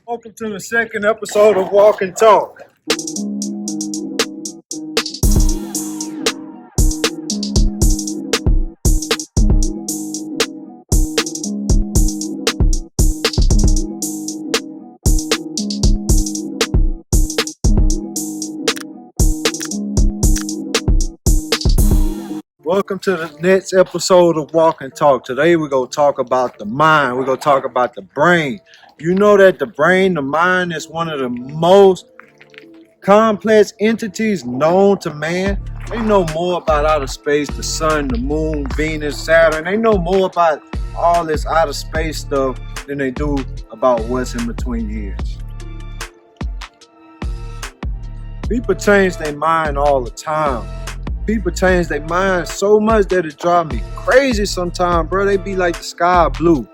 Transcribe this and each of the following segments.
Welcome to the second episode of Walk and Talk. Welcome to the next episode of Walk and Talk. Today we're going to talk about the mind. We're going to talk about the brain. You know that the brain, the mind, is one of the most complex entities known to man. They know more about outer space, the sun, the moon, Venus, Saturn. They know more about all this outer space stuff than they do about what's in between years. People change their mind all the time. People change their mind so much that it drives me crazy sometimes, bro. They be like, the sky blue.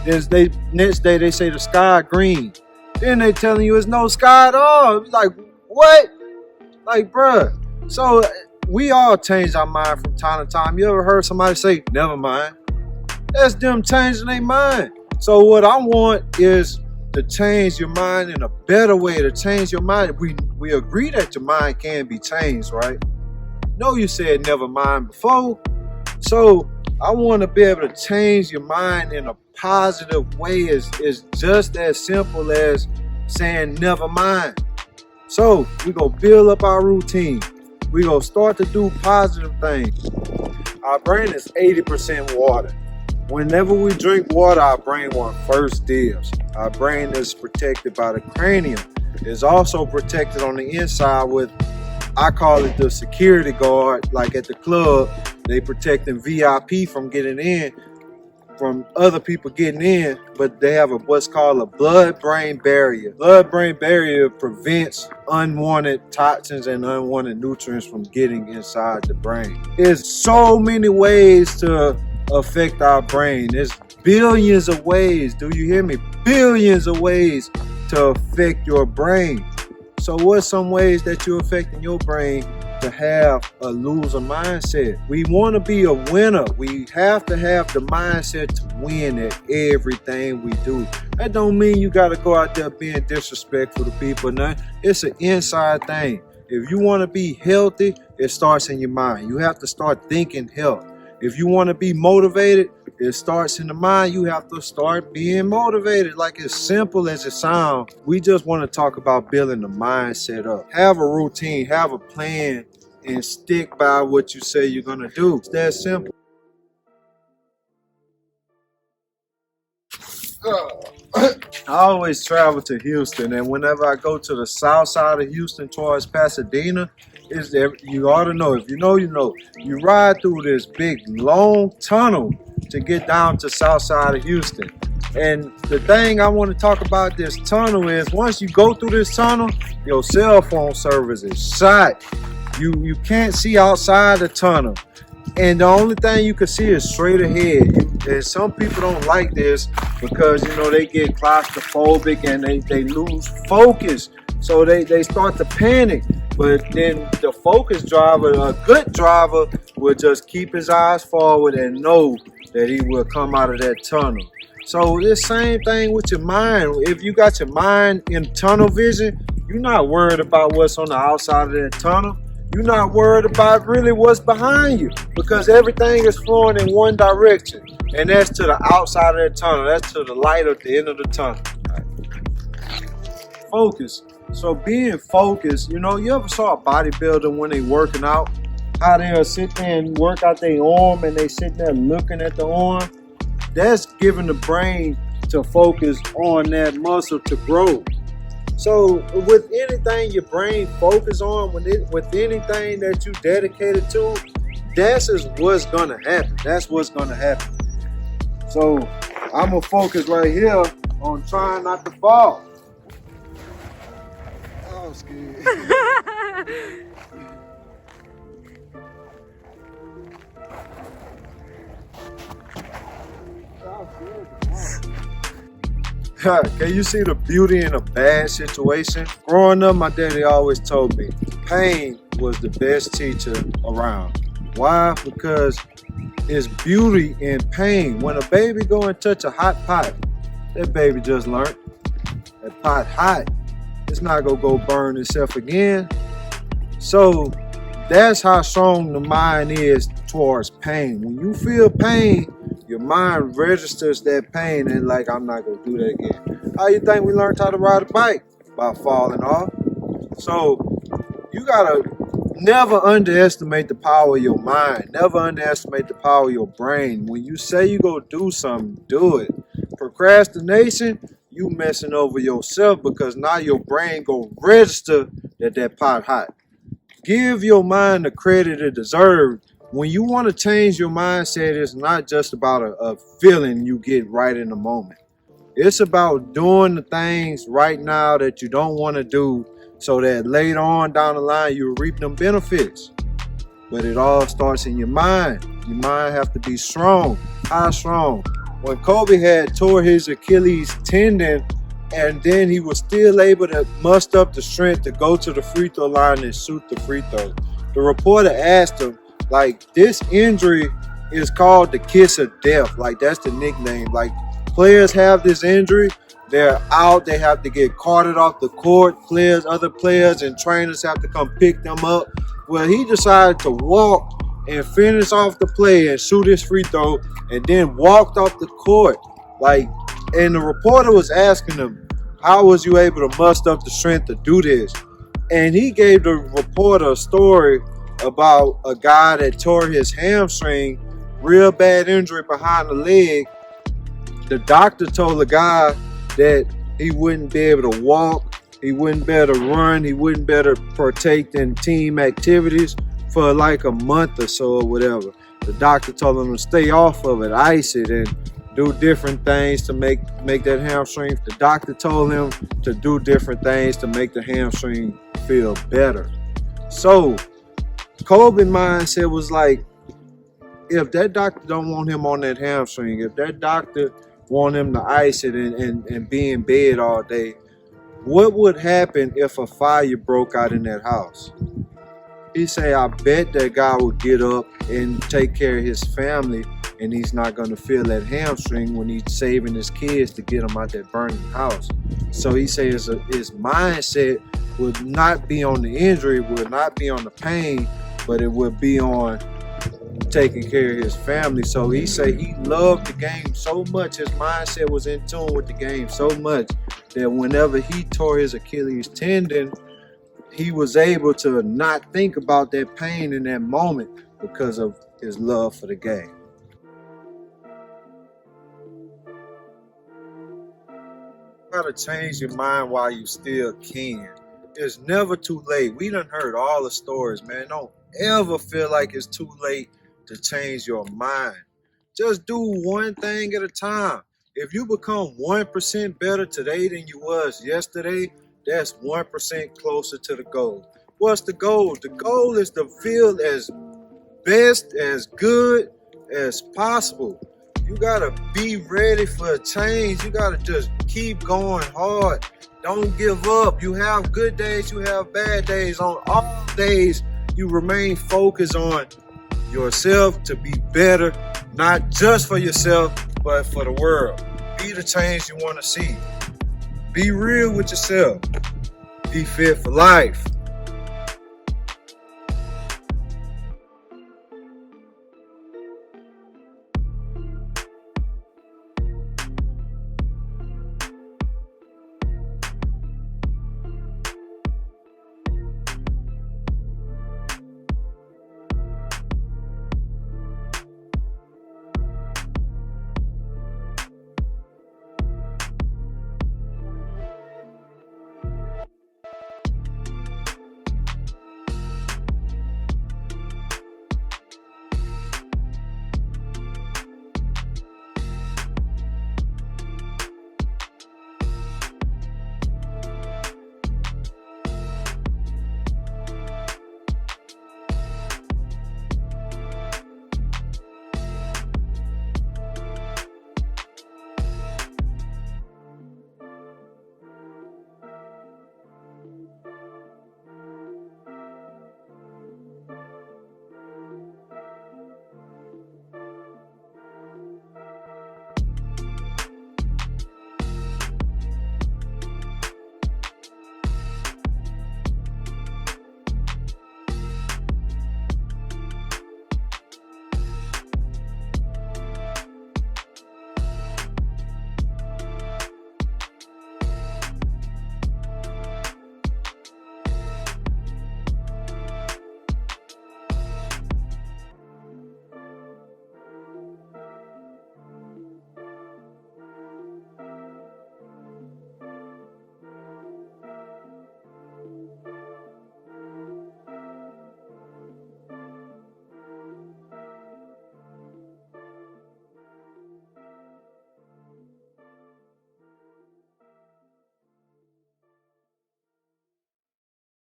Then next day they say the sky green. Then they telling you it's no sky at all. It's like, what? Like, bro. So we all change our mind from time to time. You ever heard somebody say, never mind? That's them changing their mind. So what I want is to change your mind in a better way, to change your mind. We agree that your mind can be changed, right? No, you said never mind before. So I want to be able to change your mind in a positive way. It's just as simple as saying never mind. So we're going to build up our routine. We're going to start to do positive things. Our brain is 80% water. Whenever we drink water, our brain wants first dibs. Our brain is protected by the cranium. It's also protected on the inside with, I call it the security guard. Like at the club, they protecting VIP from getting in, from other people getting in, but they have what's called a blood-brain barrier. Blood-brain barrier prevents unwanted toxins and unwanted nutrients from getting inside the brain. There's so many ways to affect our brain. There's billions of ways. Do you hear me? Billions of ways to affect your brain. So what's some ways that you're affecting your brain to have a loser mindset? We want to be a winner. We have to have the mindset to win at everything we do. That don't mean you got to go out there being disrespectful to people. No, it's an inside thing. If you want to be healthy, it starts in your mind. You have to start thinking health. If you want to be motivated, it starts in the mind. You have to start being motivated. Like, as simple as it sounds. We just want to talk about building the mindset up. Have a routine, have a plan, and stick by what you say you're going to do. It's that simple. I always travel to Houston, and whenever I go to the south side of Houston towards Pasadena, you ought to know. If you know, you know. You ride through this big, long tunnel to get down to south side of Houston. And the thing I want to talk about this tunnel is, once you go through this tunnel, your cell phone service is shot. You can't see outside the tunnel. And the only thing you can see is straight ahead. And some people don't like this because, you know, they get claustrophobic and they lose focus. So they start to panic. But then the focus driver, a good driver, will just keep his eyes forward and know that he will come out of that tunnel. So this same thing with your mind. If you got your mind in tunnel vision, you're not worried about what's on the outside of that tunnel. You're not worried about really what's behind you, because everything is flowing in one direction, and that's to the outside of the tunnel. That's to the light at the end of the tunnel. Focus. So being focused, you know, you ever saw a bodybuilder when they working out, how they'll sit there and work out their arm and they sit there looking at the arm? That's giving the brain to focus on that muscle to grow. So with anything your brain focus on, with anything that you dedicated to, that's what's gonna happen. That's what's gonna happen. So I'm gonna focus right here on trying not to fall. I'm scared. Can you see the beauty in a bad situation? Growing up, my daddy always told me pain was the best teacher around. Why? Because it's beauty in pain. When a baby go and touch a hot pot, that baby just learned. that pot hot, it's not gonna go burn itself again. So that's how strong the mind is towards pain. When you feel pain, your mind registers that pain and like, I'm not gonna do that again. How you think we learned how to ride a bike? By falling off. So you gotta never underestimate the power of your mind. Never underestimate the power of your brain. When you say you go do something, do it. Procrastination, you messing over yourself because now your brain go register that pot hot. Give your mind the credit it deserves. When you want to change your mindset, it's not just about a feeling you get right in the moment. It's about doing the things right now that you don't want to do so that later on down the line you reap them benefits. But it all starts in your mind. Your mind have to be strong. How strong? When Kobe had tore his Achilles tendon and then he was still able to muster up the strength to go to the free throw line and shoot the free throw, the reporter asked him, like, this injury is called the kiss of death. Like, that's the nickname. Like, players have this injury, they're out, they have to get carted off the court. Other players and trainers have to come pick them up. Well, he decided to walk and finish off the play and shoot his free throw and then walked off the court. Like, and the reporter was asking him, how was you able to muster up the strength to do this? And he gave the reporter a story about a guy that tore his hamstring, real bad injury behind the leg. The doctor told the guy that he wouldn't be able to walk, he wouldn't be able to run, he wouldn't be able to partake in team activities for like a month or so or whatever. The doctor told him to stay off of it, ice it, and do different things to make that hamstring. The doctor told him to do different things to make the hamstring feel better. So Kobe's mindset was like, if that doctor don't want him on that hamstring, if that doctor want him to ice it and be in bed all day, what would happen if a fire broke out in that house? He say, I bet that guy would get up and take care of his family, and he's not going to feel that hamstring when he's saving his kids to get them out that burning house. So he says his mindset would not be on the injury, would not be on the pain, but it would be on taking care of his family. So he said he loved the game so much, his mindset was in tune with the game so much that whenever he tore his Achilles tendon, he was able to not think about that pain in that moment because of his love for the game. You gotta change your mind while you still can. It's never too late. We done heard all the stories, man. Don't ever feel like it's too late to change your mind. Just do one thing at a time. If you become 1% better today than you was yesterday, that's 1% closer to the goal. What's the goal? The goal is to feel as best, as good as possible. You gotta be ready for a change. You gotta just keep going hard. Don't give up. You have good days, you have bad days. On all days, you remain focused on yourself to be better, not just for yourself, but for the world. Be the change you want to see. Be real with yourself. Be fit for life.